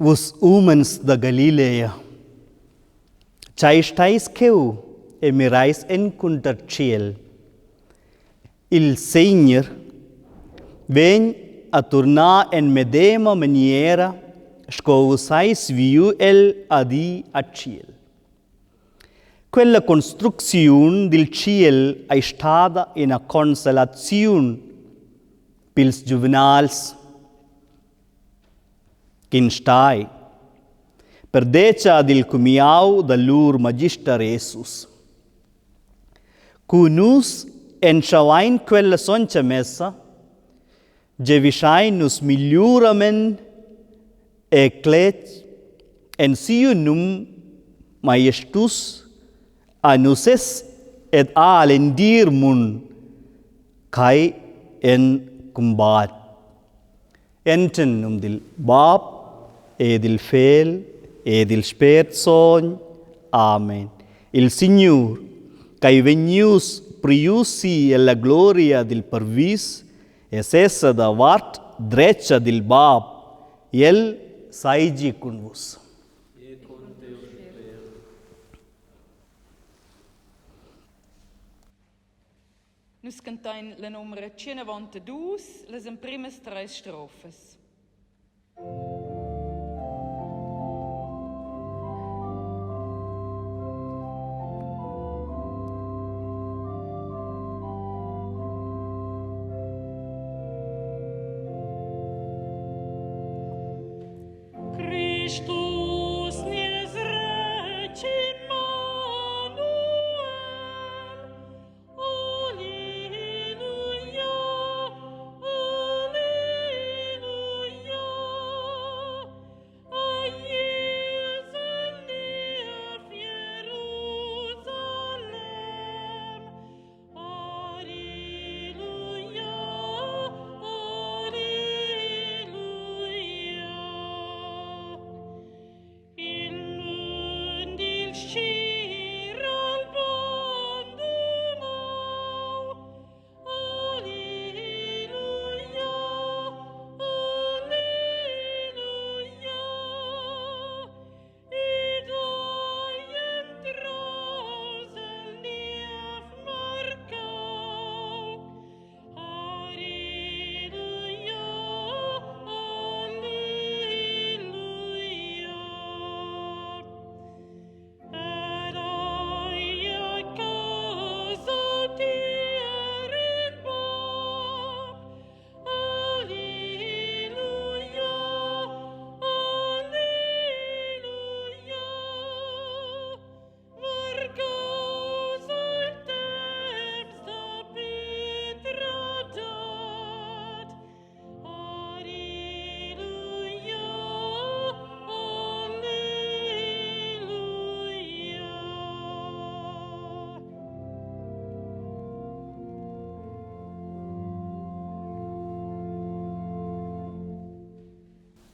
Os homens da Galileia, estais que e mirais encontrar ciel. Il Signor vem a tornar en medema maniera scousais viu el adi a ciel. Quella costruzione del ciel è stata una consolazione pils giuvenals che stai per decia del comiau da lur magister Jesus. Cunus en shawain quella soncha messa, jevishain nus migliuramen e clet en siunum majestus anuses et alendir mun kai en kumbat. Enten del Bab e del Figlio e del Spirito Santo. Amen. Il Signore, che venius priusi e la gloria del Parvis, e cessa da vart dreccia del Bab, el saigi con vos. Nus cantain la numera 192, les primes 3 strofes.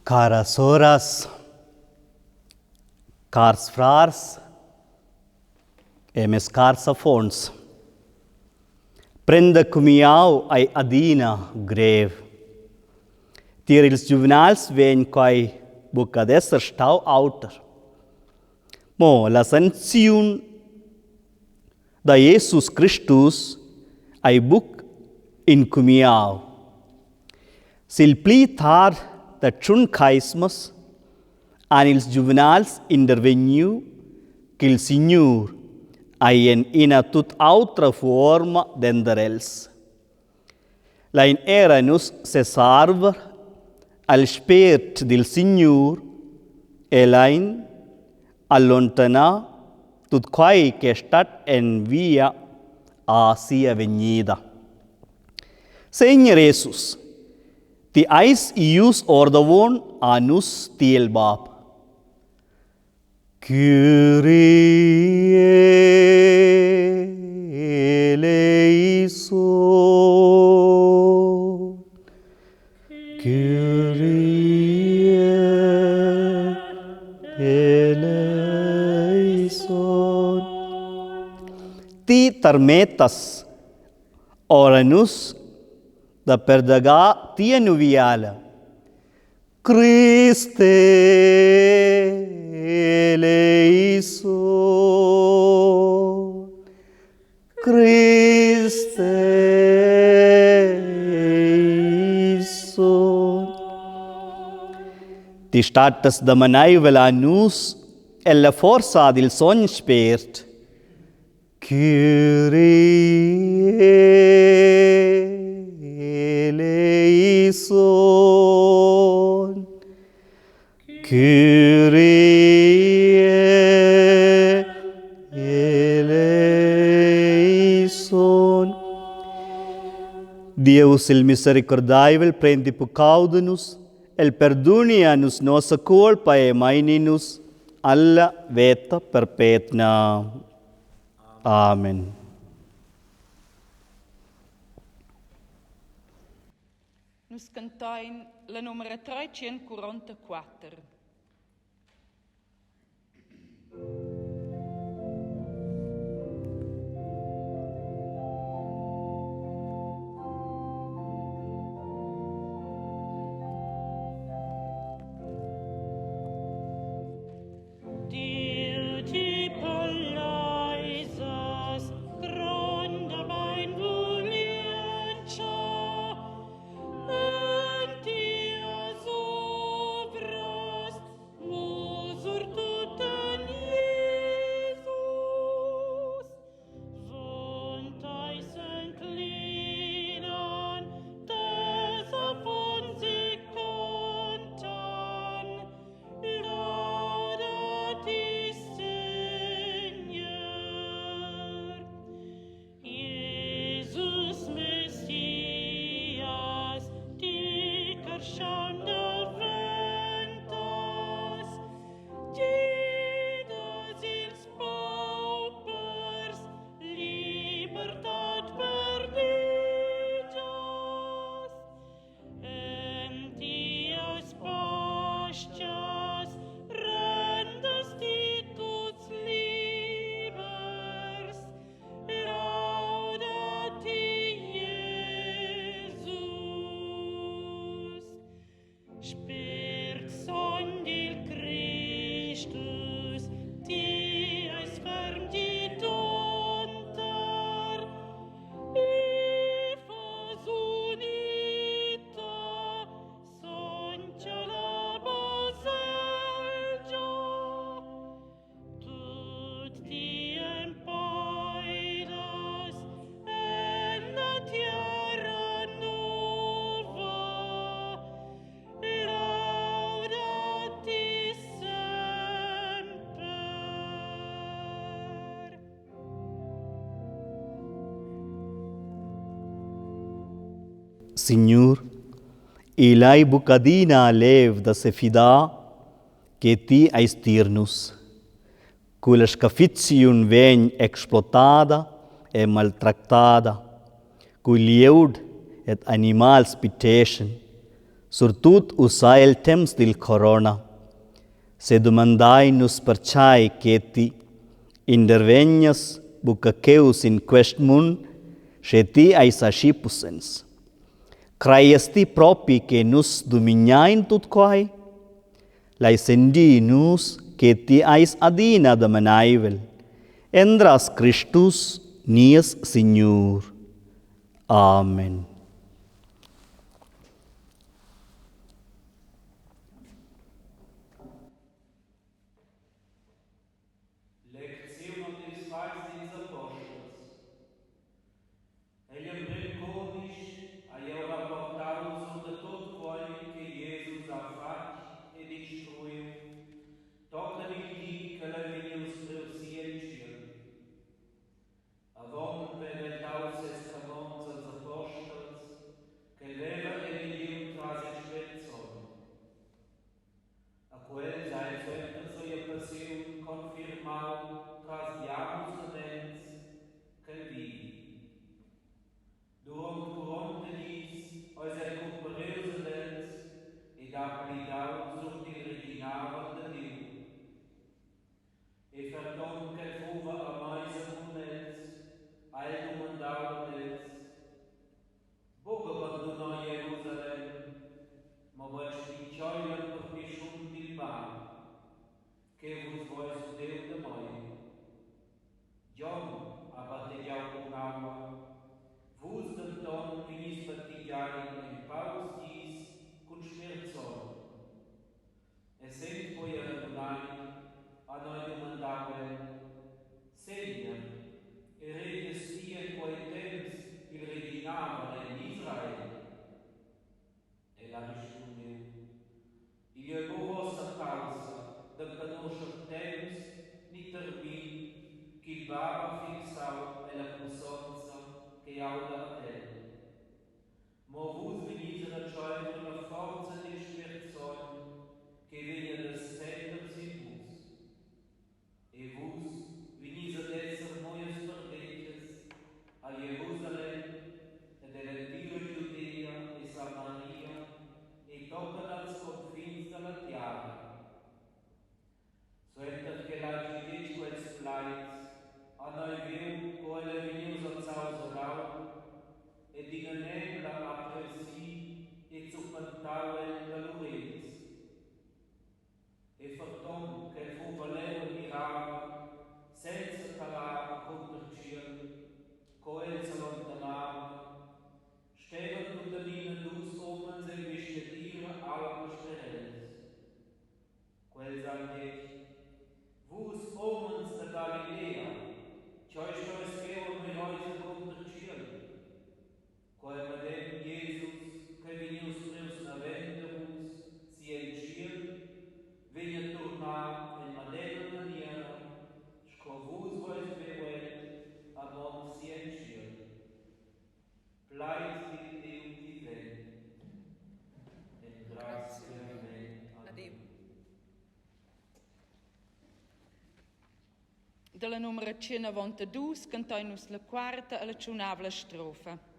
Caras soras, cars frars, e mes cars afons. Prenda comiau ai adina greve. Tir ils juvenals ven quai bucadesser stau auter. Mo la sanziun da Jesus Christus ai buc in comiau. Sil pli tar da chun caismas an ils juvenals interveniu che il Signor aien ina tut altra forma dender els. Lain eranus se sarver al spirit del Signor e lain allontana tut quai che stat en via a sia venida. Signor Jesus, ti eis ius ordavon anus tiel Bab. Kyrie eleison. Kyrie eleison. Ti tarmetas oranus da perdaga tia nuviala, Christe eleison, Christe eleison. Die Stadt des Damanaivel annus e la forza del sogno spert. Kyrie eleison, Kyrie eleison. Deus il misericordiavel prendi pecaudenus, el perdonianus nossa culpa e maininus alla vita perpetua. Amen. Nus cantain la numero 344. Signor, ilai bucadina lev da se fida che ti aistirnus, culla scafiziun vegn explotada e maltractada, cui lieud et animals piteshen, surtut usai il temps del corona, se domandai nus perciai che ti intervegnas bucacheus in quest mun, che ti ais ascipusens. Craiesti propi che nus dominiain tut quai? Lai sendi nus che ti ais adina da manaivel. Endras Christus nies Signor. Amen. Leczione des Fats dins Apostels. Egli prim codice a eu rapportau sobre tot quai che Jesus ha fatto e destruiu. Tocca il dì che la venius preusientia. Avon per el taus escamons als Apostels, ed in nebla appresi e zuppantau da Lorenz. E fattom che fu valero mirava, senza talare contro cielo, coel s'allontanava, stevan tuttavia dus omens e vestitira alba sterels. Quels han detto, vus omens da Galilea, ciò stois cheo me roise contro cielo. Quel medem Jesus, che venius preus naventerus, si el cielo, venia tornar in madera maniera, sco vus vois veruet, amon si el cielo. Plais in Deo vivent, et gratia amen. Addio. Dalla numero 192 cantainus la quarta e la ciunavla strofa.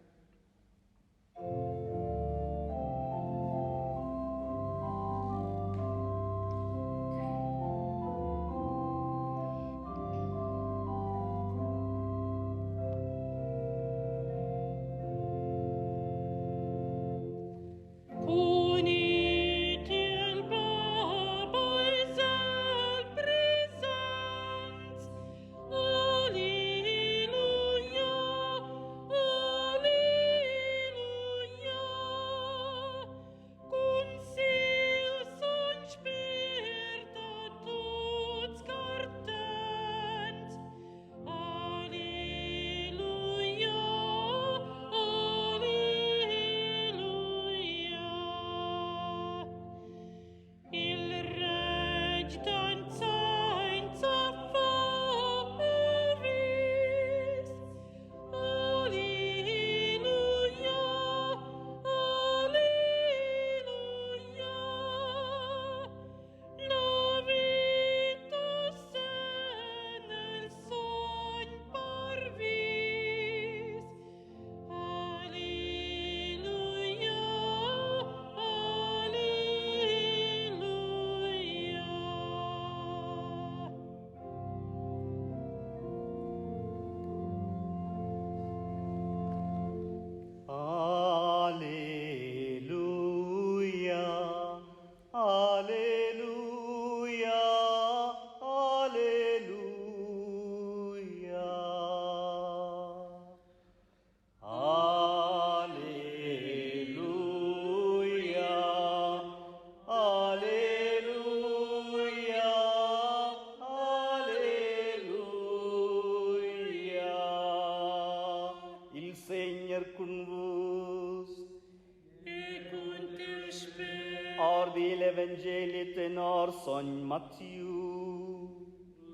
Evangelie tenor son Matthieu.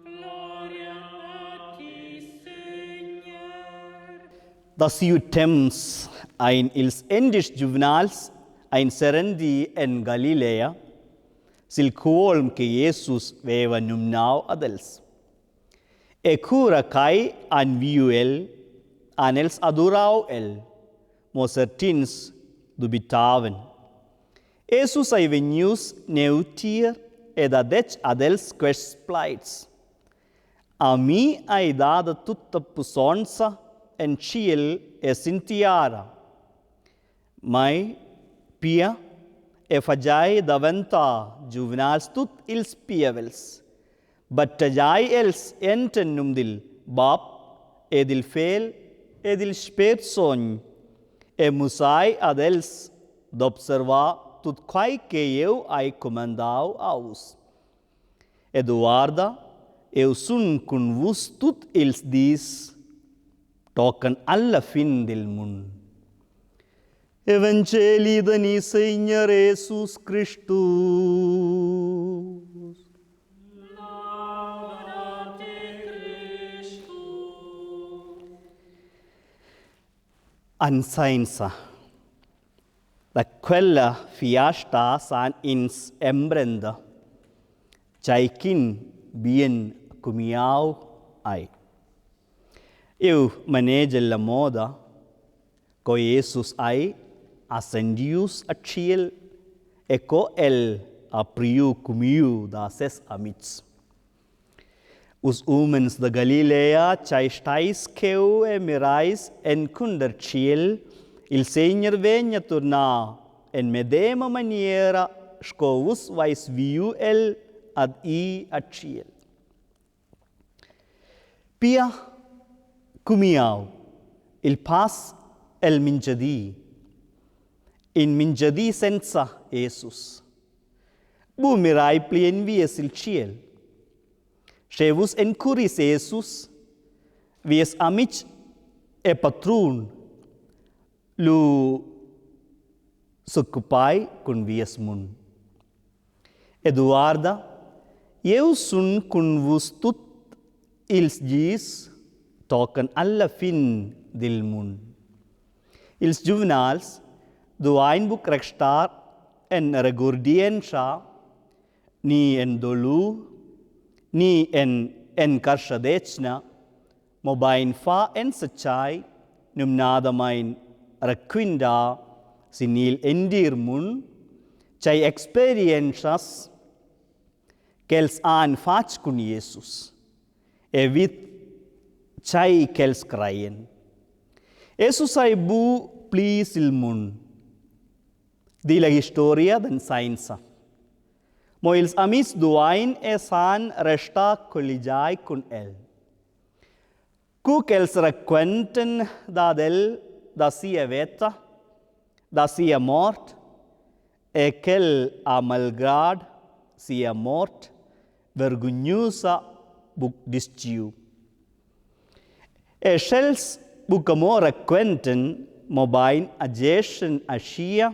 Gloria a ti, Seigneur. Das Temps ein ils endis juvenals ein serendi en Galilea, sil quolm che Jesus veva numnau adels. E cura kai an viuel, an els adurau el, mosertins dubitaven. Jesus ai venius neutir ed adec adels quest plaits. A mi ai dada tutta pussonza en ciel e sintiara. Mai pia e fagiai davanta juvenals tut ils pievels. Battajai els enten numdil bab edil fel edil spet sogn e musai adels d'observa tut quai che eu ai comandau aus. Eduarda, eu sun cun vus tut ils dis, tocan alla fin del mun. Evangelii dani Seigneur Jesus Christus. Lauda te Christus. Ansainsa, da quella fiasta san ins embrenda, chaikin bien comiau ai. Eu manege la moda, co Jesus ai ascendius a ciel, e co el apriu comiu da ses amics. Os homens da Galilea chai stais queu e mirais en cunder ciel, Il Senhor venha tornar en medema maniera scovus vais viu el ad I a ciel. Pia cumiau il pas el mingiadì, in mingiadì senza Jesus. Bu mirai plien vies il ciel. Scevus encuris Jesus, vies amic e patrun, lu s'occupai con vies mun. Eduarda, eu sun con vos tut ils gis tocan alla fin del mun. Ils juvenals duain buc restar en regordienza, ni en dolu, ni en carshadecna, mobain fa en sacai, numnada main requinda, sinil endir mun, chai experiences kels an fac con Jesus, evit chai kels craien. Jesus ai bu plis il mun, di la historia den scienza. Mo ils amis duain esan resta collegiai con el. Cu kels requenten da del da sia veta, da sia mort, e quel a malgrad sia mort, vergognosa buc disciu. E scels buc amor requenten mobain ageshen asia,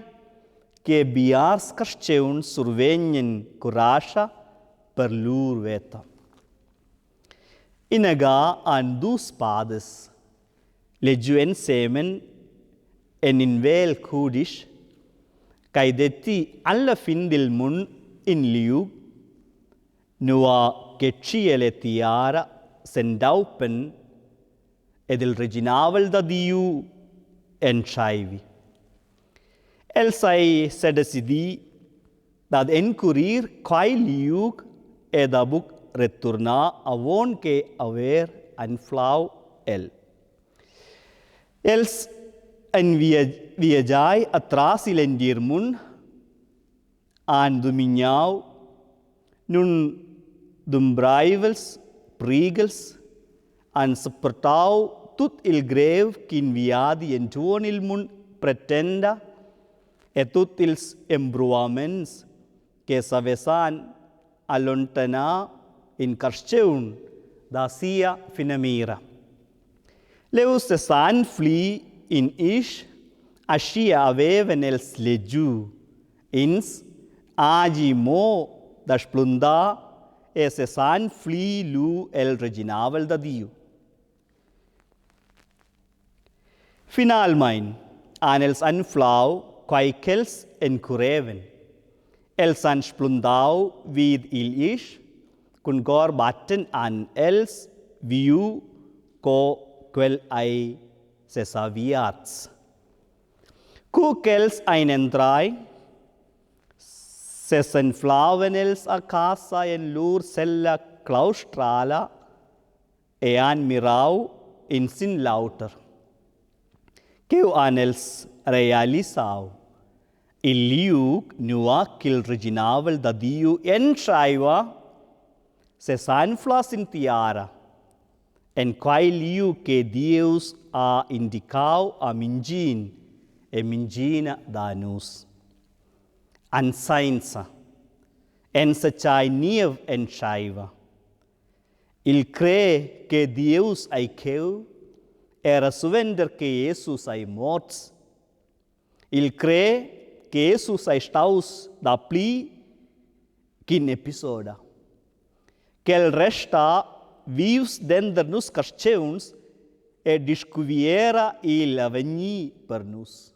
che biars carceun survegnen curasha per lur veta. Inaga an dus pades, legiu ensemen en invel cudish, cae detti alla fin del mun in liu, nua che ciele tiara sendaupen ed il reginavel da Diu en chaivi. El sai se decidi dad encurir quai liug ed abuc retornar avon che aver anflau el. Els en viagiai atras il endir mun, an dominiau, nun dumbraivels, prigels, an supportau tut il grev qu'in viadi entuon il mun pretenda, e tut ils embruaments che s'avesan allontana in carceun da sia finamira. Leus se san fli in ish, ascia aveven els legiu, ins agi mo da splunda e se san fli lu el reginavel da Diu. Finalmein, an els anflau quai kels encureven, els an splundau vid il ish, cun gor batten an els viu co quel ai se saviats. Cu kels ein entrai, se s'enflaven els a casa en lur cella claustrala e an mirau in sin lauter. Queu an els realisau, il liug nua quil reginavel da Diu entraiva, se s'anflas in tiara, en quai liug che Deus ha indicau a mingin e mingina da nus. An sainza, en se chai niev en chaiva. Il cree che Deus ai cheu, era suvender che Jesus ai morts. Il cree che Jesus ai staus da pli kin episoda. Quel resta vius dender nus carceuns e discuviera il avegni per nus.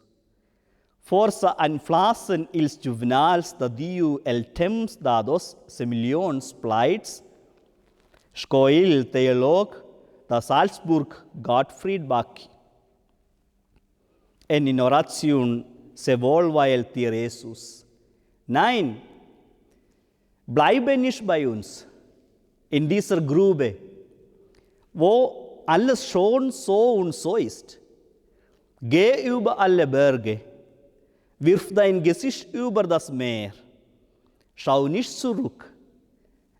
Forsa anflassen ils juvenals da Diu el temps dados se milions plaits, scoil teolog da Salzburg Gottfried Bacchi. En in oration se volva el dir Jesus. Nein, bleibe nicht bei uns, in dieser Grube, wo alles schon so und so ist. Geh über alle Berge, wirf dein Gesicht über das Meer, schau nicht zurück,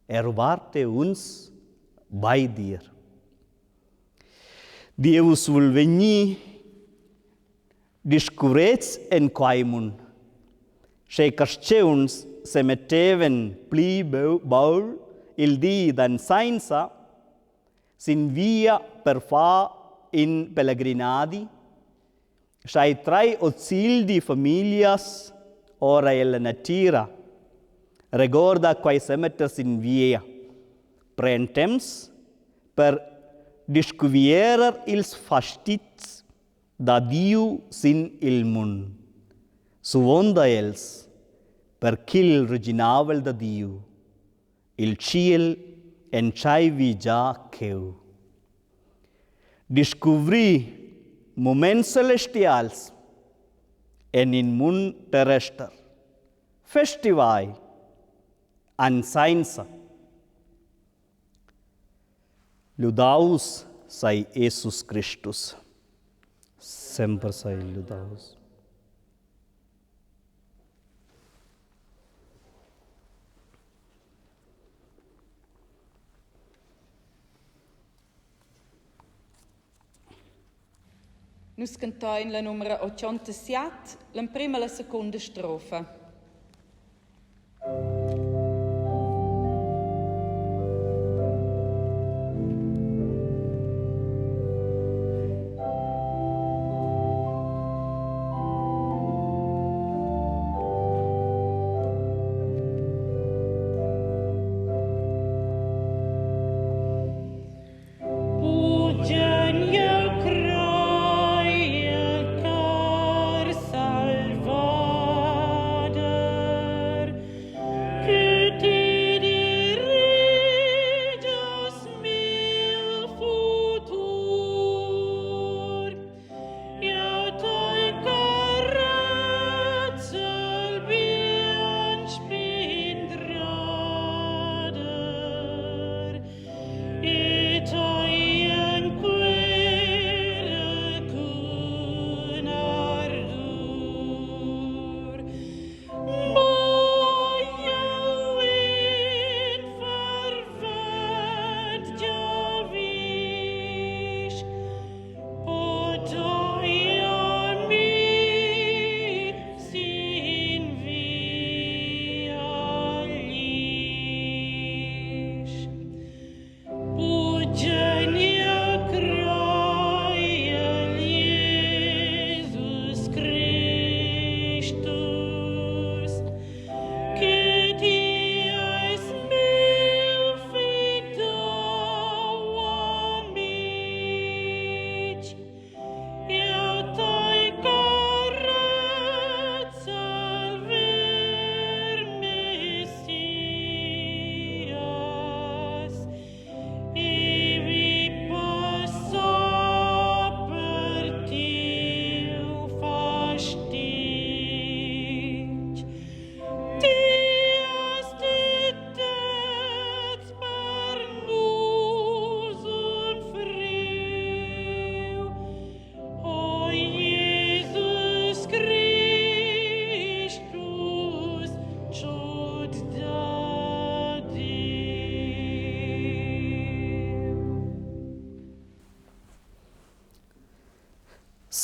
erwarte uns bei dir. Deus vuol venir discurrets en quaimun, che carceuns se metteven pli baul il di dan sainza, sin via per fa in pellegrinadi, Schai trai ozzil di familias ora el natira, recorda quai semetters in via, pren temps per discuvierer ils fastits da Diu sin il mun, suvonda els per quil reginavel da Diu, il ciel en chai vi già cheu. Discuvri moments celestials en in mun terrestre, festivai an sainza. Ludaus sai Jesus Christus, semper sai ludaus. Nus cantain la numera 87, la prima e la seconda strofa.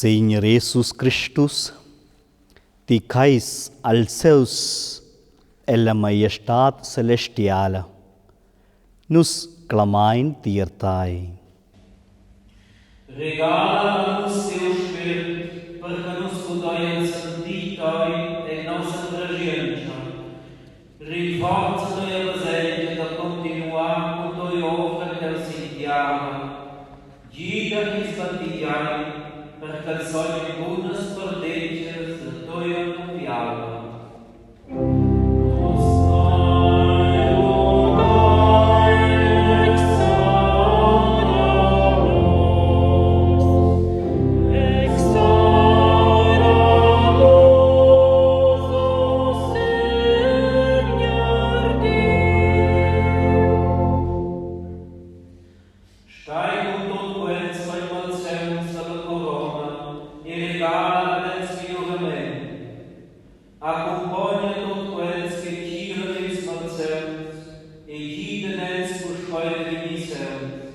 Seigneur Jesus Christus, ti cais al seus e la majestat celestiala, nus clamain tirtai. Regala-nos seu Espírito para que nos podeis sentir em nossa trajetória. Rinforça-nos a presença de continuar com tua obra que ele sentiava. Diga-nos batiai para que sejam boas perdentes de tua confiança. Stai con todo quel sol al cielo, sala corona, e ideale del miglioramento. Accompagna tutti quelli che chiedono il concerto e chiedono il scoschore di miseria.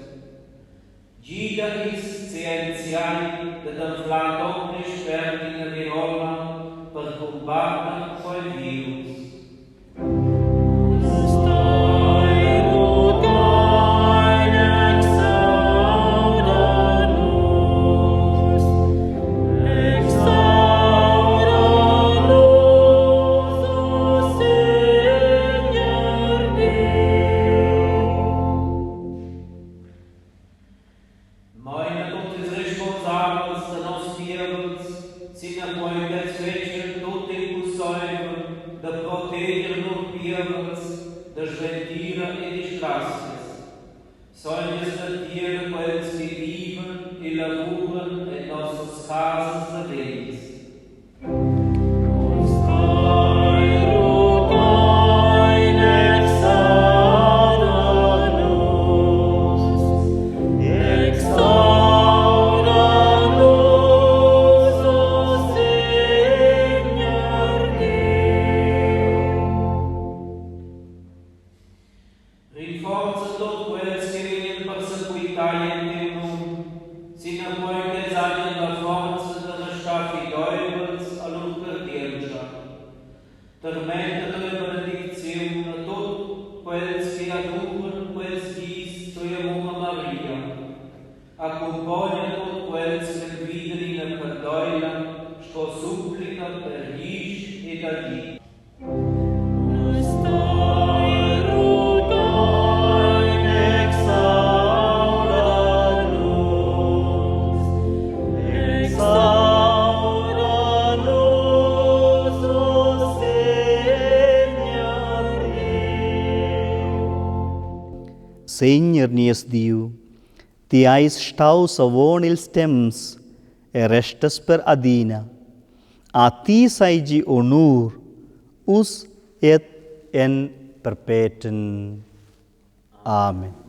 Gida is scienziali del flato esperti in Virola per combattere quel virus. Senhor nies Dio, ti ais staus avon ils temps e restas per adina. A ti saigi onur, us et en perpetuum. Amen.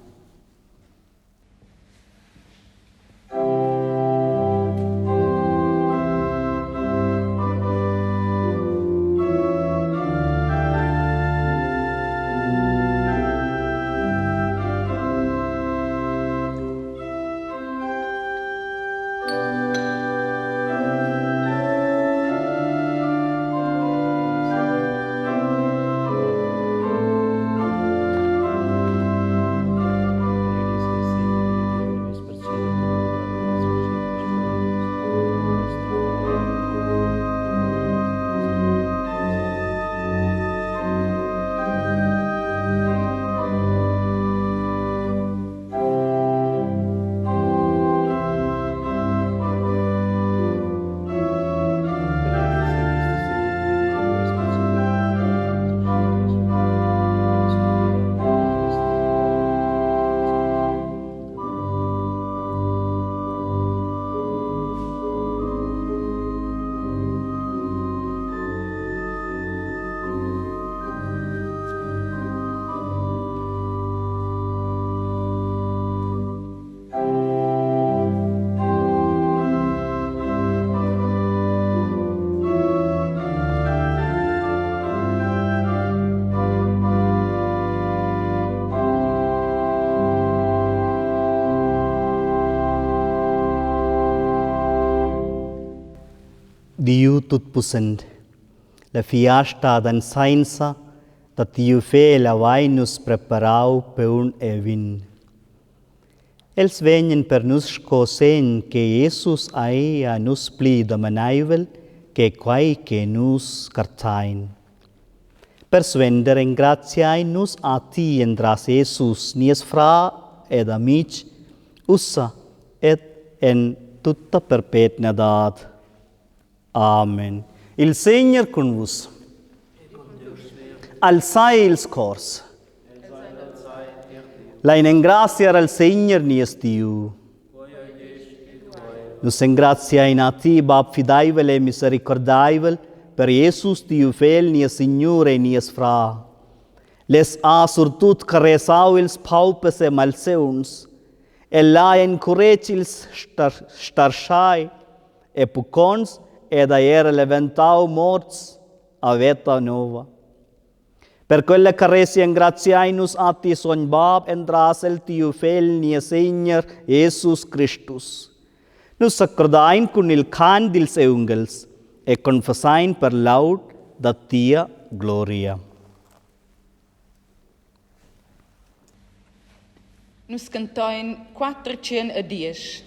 Dio tutpussent, la fiasta d'ansainza, dat Dio fe la vai nus preparau per un evin. Els venien per nus scosen che Jesus ai a nus pli domanaivel che quai che nus cartain. Per svender in grazia in nus a ti endras Jesus nies fra ed amic, ussa et en tutta perpetuidad. Amen. Il Signor con vos. Alzai ils cors. La in grazia al Signor nies Dio. Nus in grazia in a ti, Bab fidaivel e misericordaivel, per Jesus Dio fel nies Signore e nies fra. Les a surtut caresau ils paupes e malseuns, e la encourage ils starshai, e pucons ed a era levantau morts a veta nova. Per quella caresi en gratiainus atti son bab endrasel tiu fel nia Seigneur Jesus Christus. Nus accordain con il can dils eungels e confessain per laud da tia gloria. Nus cantain 410.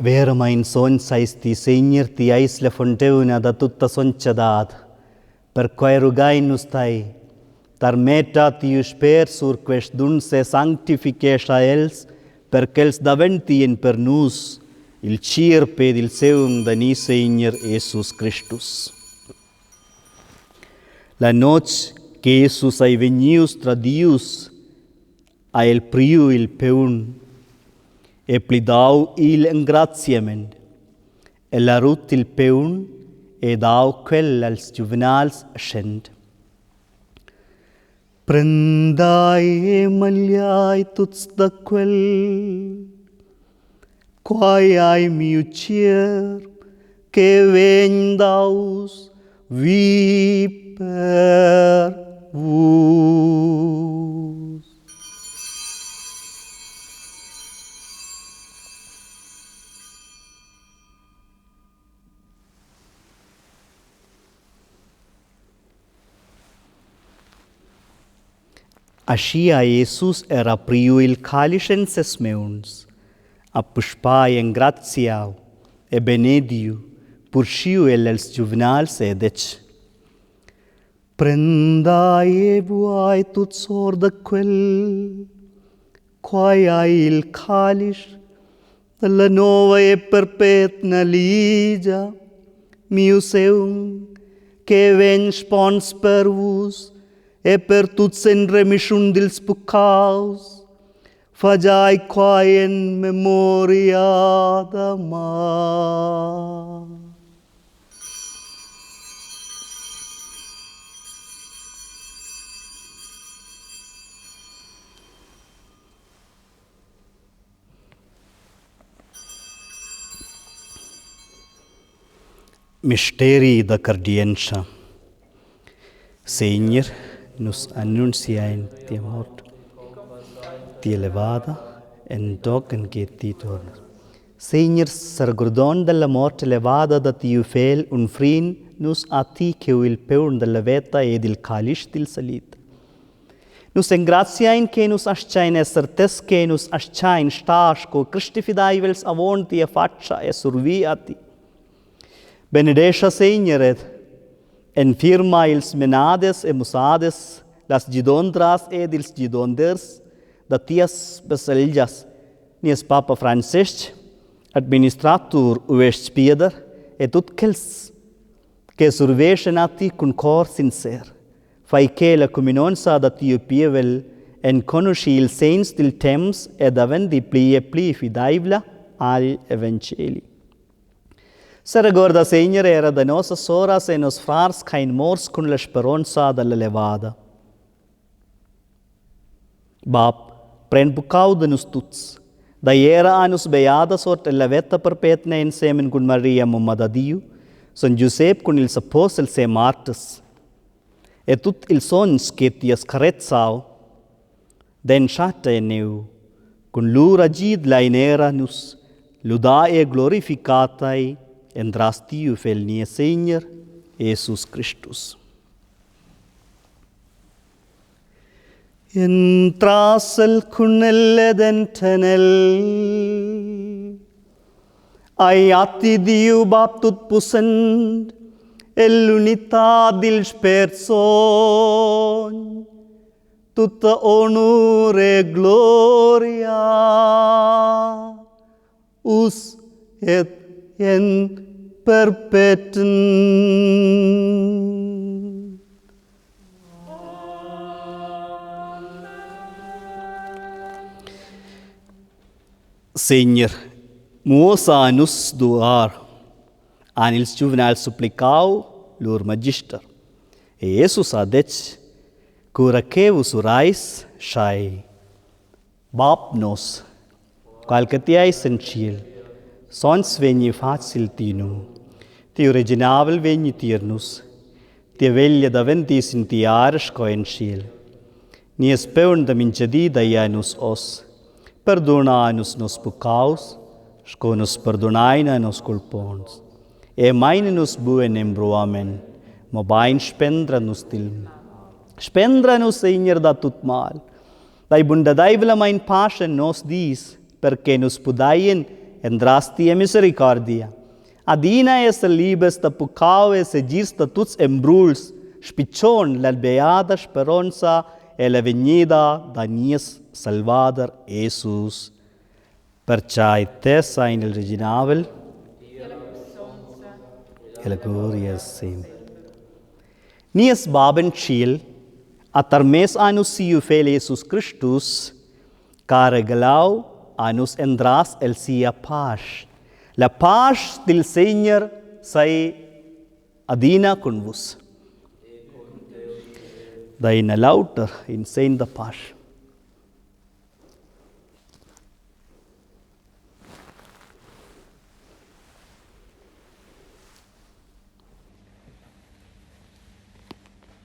Vera mein son saisti Seigneur ti eis le fonteuna da tutta sonchadat, per quae rugainus tai, tar meta tiu sper sur quest dunse sanctificetia els, per quels daventien per nus, il cirpe dil seum da ni Seigneur Jesus Christus. La noche que Jesus ai venius tra Dius, a el priu il peun, e plidau il ingraziament, e la rut il peun, e dau quel als juvenals scend. Prendai e magliai tuts da quel, quai ai miu cier, che vegn daus vi per vos. Asci a Jesus era priu il calice ses meuns, a puspai en gratiau e benediu, pursciu el els juvenals edec. Prendai e buai tut sor da quel, quai ai il calice, dalla nova e perpetna ligia, miu seum, che ven spons per vos, e per tuts en remission dils pucaus, fagiai quae en memoria da ma. Misteri da cardienza. Seigneur, nus annunciain tia mort, tia levada, en token che ti torna. Seigneur, sargordon della morte levada da tiu fel un frin, nus a ti che il peun della veta ed il calice del salit. Nus engraziain che nus asciain e certes che nus asciain stasco, Christifidaivels avon tia faccia e survi a ti. Benedescia Seigneur et en firma ils menades e musades, las gidondras ed ils gidonders, da tias beseljas, nies Papa Francesc, administratur uest Pieder, et ut quels che survesen a ti con cor sincer, fai che la comunonza da tiu pievel en conosci il sens del temps ed avendi pli fidaivla al evangeli. Se ricorda, Signore, era da nostra soras e nos frars cain mors con la speranza della levada. Bab, pren bucau de nus tuts, da era anus beada sort la vetta perpetna insieme con Maria Mamma da Dio, son Giuseppe con il apostol se Martus. e tut il sons che ti scarezzau, den schatte neu, con l'ura gid lainera nus, ludae glorificatai, endrastiu fel nie Seigneur, Jesus Christus. Entras el cunelle dentenel, ai atti Diu baptut pusend, e l'unità del person, tutta onore e gloria, us et in perpetuum. Seigneur, muosa nus duar, anils juvenal supplicau lor magister, e Jesus adec, cura quevus urais shai, bab nos, qualche tiais in ciel, sons vegni facil tinum, ti originavel vegni tirnus, ti veglia da ventis in tiares coen ciel, nies peun da mincedi da ianus os, perdona-nos nos pecaus, sco-nos perdonaina nos culpons, e meine-nos buen embroamen, mo bain spendra-nos tilm. Spendra-nos, Seigneur, da tut mal, dai bundadaivela mein passion nos dis, perché nos pudaien endrasti e misericordia. Adina es libes da pucau e se gis da tuts embruls, spiccion la beata speranza e la venida da nies Salvador Jesus. Perciai te sai nel reginavel e la gloria sempre. Nies baben ciel, atarmes anus siu fel Jesus Christus, care glau anus endras el sia paz. La paz del Señor sai adina con vos. Daina lauter in sein da paz.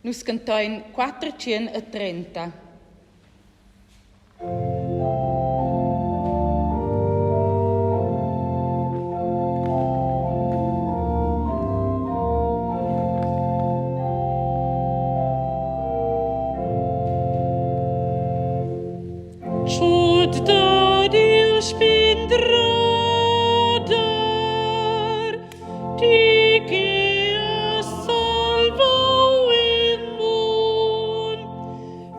Nus cantain 430. Schuld da Dio spindradar, die Gea salvo in mun,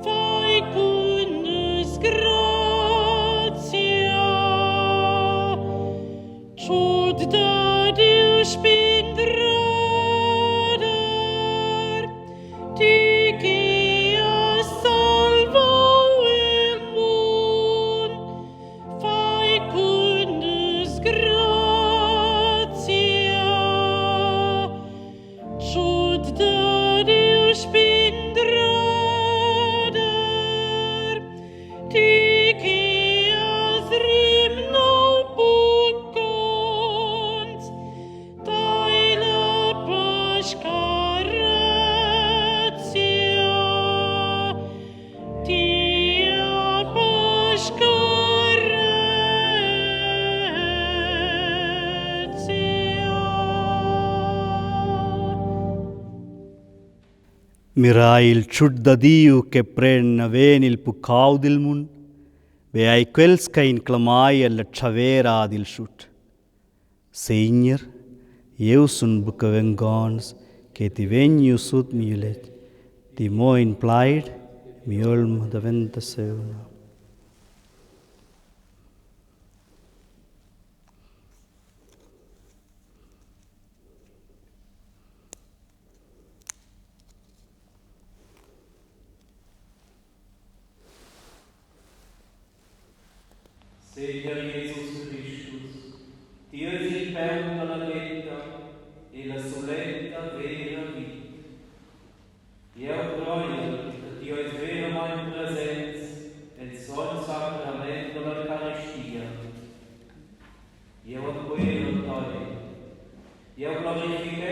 fai Gottes gratia. Schuld da Dio spindradar, die Gea salvo in mun, fai Gottes gratia. Schuld da Dio spindradar, die Geas rimno bucons, deine Paschkaretia, dia Paschkaretia. Mirail chud da Dio che prenna ven il pucau del mun, ve ai quels che inclamai alla chavera del chut. Seigneur, eu sun buca vengons, che ti vegnu sud miulet, ti mo in plaid, mi olm da venta seuna. Signor Jesus Christus, Dio si perda la vita e la soletta vera vita. Io proio che Dio è vera mai presenza e sol sacramento dell'Eucaristia. Io acquero Te, io glorifico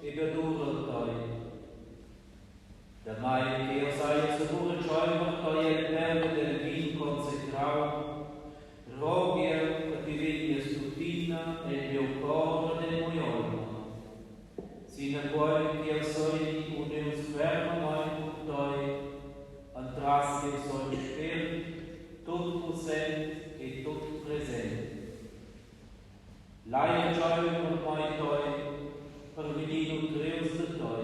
Te e adoro Te. segura gioia toi il perno del vin consecrao, rogia che ti vigna stutina e il mio cuore del moiolma. Sina vuoi che io sogni un Deus fermo noi con toi, andrás che io sogni spirito, tutto possente e tutto presente. Laia gioia per noi toi, per venire Deus de toi.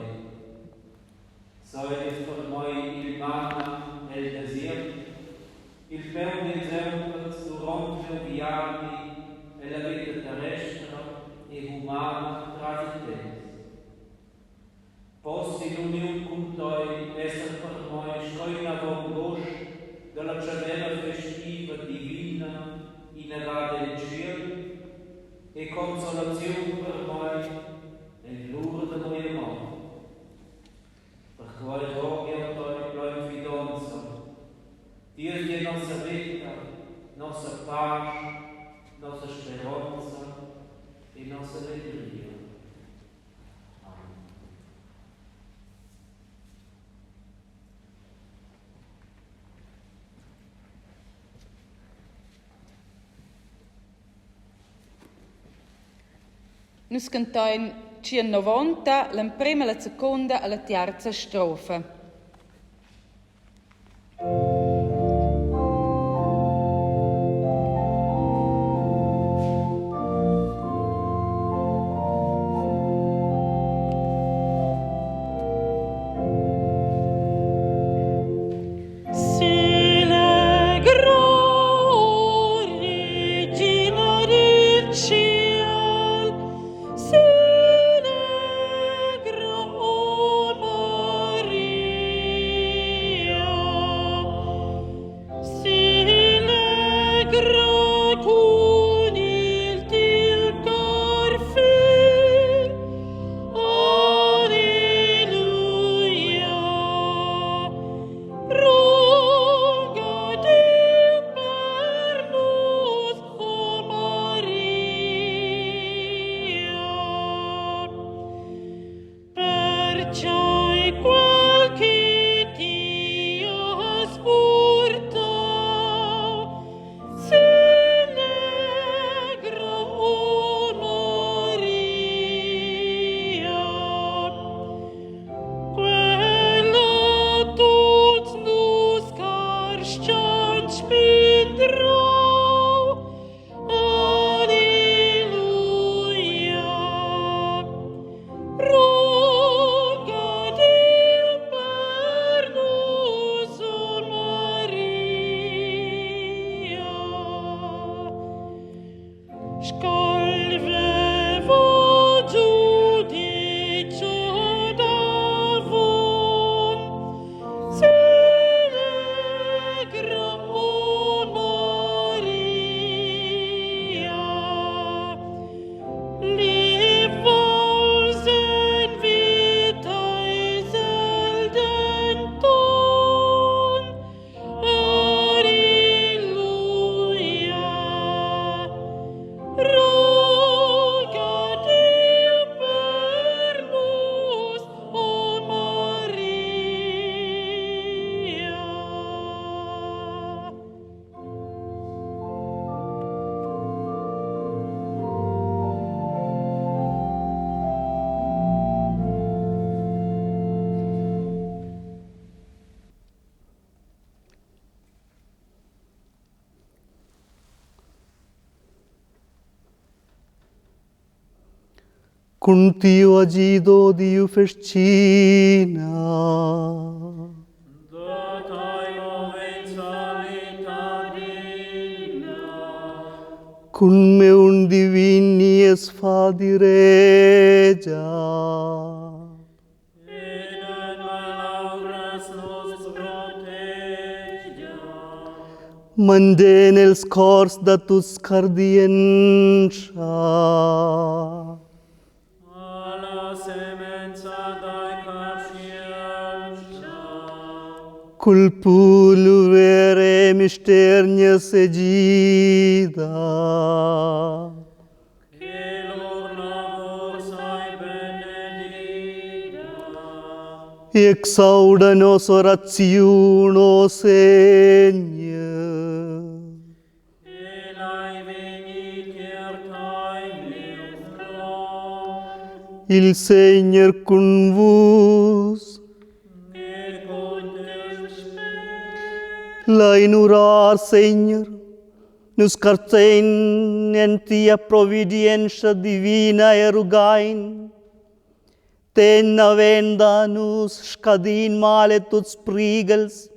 Sois per noi il manna e il desierto, il peu des erpes durante le viaggi e la vita terrestre e umana trasitente. Posti in unione con toi essere per noi scoina von gosci della cedera festiva divina in età del cielo e consolazione per noi nell'ora di noi morte. Per quale rogi a toi la fidanza, Dio di nostra vita, nostra pace, nostra speranza e nostra allegria. Nus cantain 90, la prima, la seconda e la terza strofa. Contigo agido Dio fescina. The time of insolitadina, Cum me un divini es fadiregia. in malauras nos protegia, Mande nels cors datus cardientia. alla semenza dai carcientia, Culpulvere misternia segida. che lor labor sai benedida, exauda-nos orazione, o Senhor. Elai veniter taimlius clam, Il Senhor convos, et contum spes, lainurar, Senhor, nos cartein en tia providencia divina erugain, ten avenda nos scadin male tuts prigels,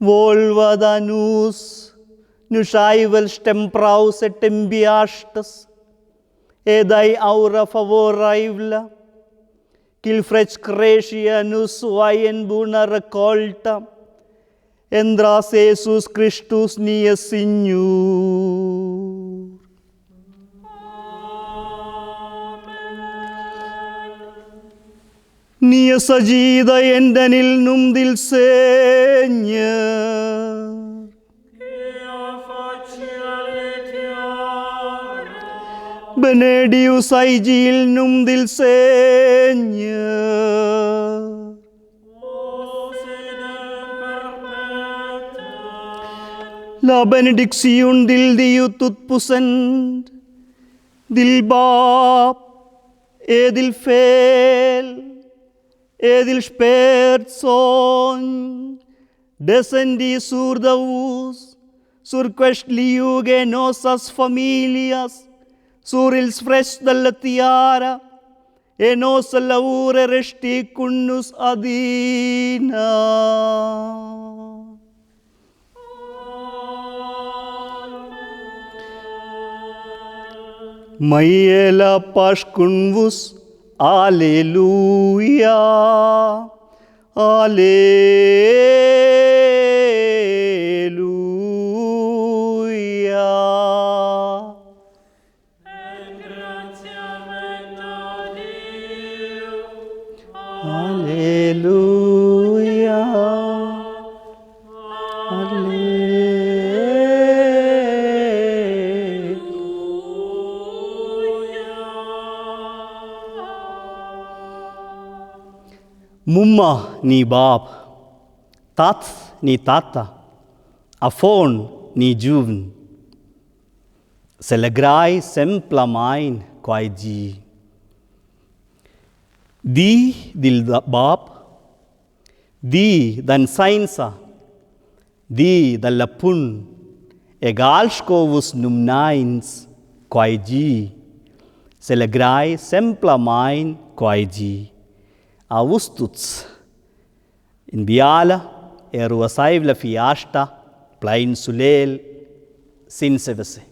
volvada nos aivels tempraus et tembiastas, ed ai aura favoraivla, qu'il frec crescia nos vaien buna raccolta, endras Jesus Christus nia Signor. Nia sagida endanil numdil Senhor. ea facialetiara, Benedius aigil numdil Senhor. os idem perpetua, La benedicción del Dio Tutposent, del Bab, e del Fel, e del Spert Son, descendi sur Deus, sur quest liuge nossas familias, sur ils fres della tiara, e nos laure resti cunnus adina. Maiela pascunvus, Alleluia, Alleluia. et gratiamen a Deo, Alleluia, Mumma ni Bab, Tat ni Tata, Afon ni Juvn, Celebrai semplamain quae Di. Di dil Bab, Di dan Sainsa, Di dalla Pun, egalscovus numnains quae Di, Celebrai semplamain quae Di. Avustuts in biala ruasaiv la fiasta plain sulel sin sevese.